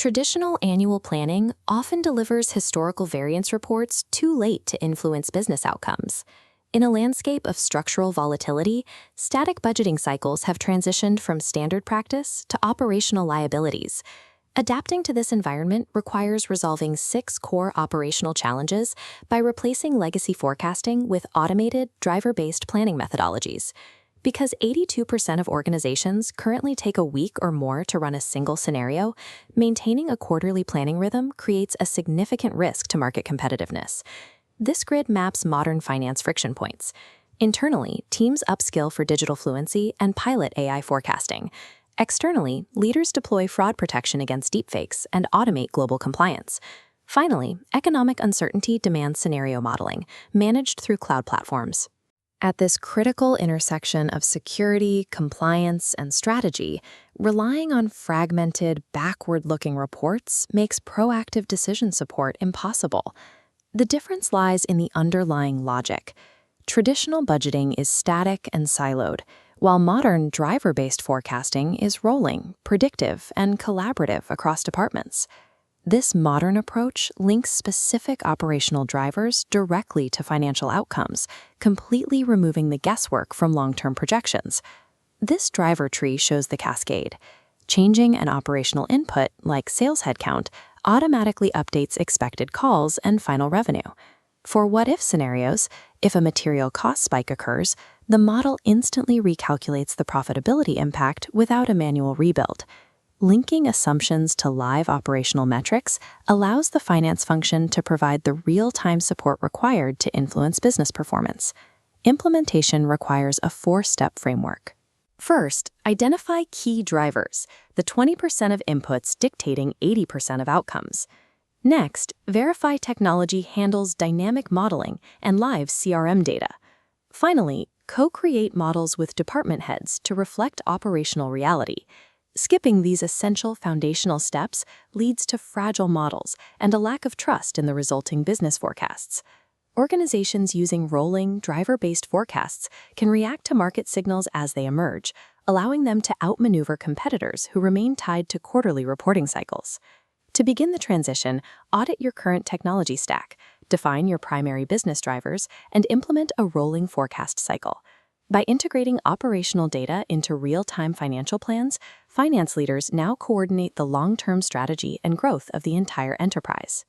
Traditional annual planning often delivers historical variance reports too late to influence business outcomes. In a landscape of structural volatility, static budgeting cycles have transitioned from standard practice to operational liabilities. Adapting to this environment requires resolving 6 core operational challenges by replacing legacy forecasting with automated, driver-based planning methodologies. Because 82% of organizations currently take a week or more to run a single scenario, maintaining a quarterly planning rhythm creates a significant risk to market competitiveness. This grid maps modern finance friction points. Internally, teams upskill for digital fluency and pilot AI forecasting. Externally, leaders deploy fraud protection against deepfakes and automate global compliance. Finally, economic uncertainty demands scenario modeling, managed through cloud platforms. At this critical intersection of security, compliance, and strategy, relying on fragmented, backward-looking reports makes proactive decision support impossible. The difference lies in the underlying logic. Traditional budgeting is static and siloed, while modern driver-based forecasting is rolling, predictive, and collaborative across departments. This modern approach links specific operational drivers directly to financial outcomes, completely removing the guesswork from long-term projections. This driver tree shows the cascade. Changing an operational input, like sales headcount, automatically updates expected calls and final revenue. For what-if scenarios, if a material cost spike occurs, the model instantly recalculates the profitability impact without a manual rebuild. Linking assumptions to live operational metrics allows the finance function to provide the real-time support required to influence business performance. Implementation requires a 4-step framework. First, identify key drivers, the 20% of inputs dictating 80% of outcomes. Next, verify technology handles dynamic modeling and live CRM data. Finally, co-create models with department heads to reflect operational reality. Skipping these essential foundational steps leads to fragile models and a lack of trust in the resulting business forecasts. Organizations using rolling, driver-based forecasts can react to market signals as they emerge, allowing them to outmaneuver competitors who remain tied to quarterly reporting cycles. To begin the transition, audit your current technology stack, define your primary business drivers, and implement a rolling forecast cycle. By integrating operational data into real-time financial plans, finance leaders now coordinate the long-term strategy and growth of the entire enterprise.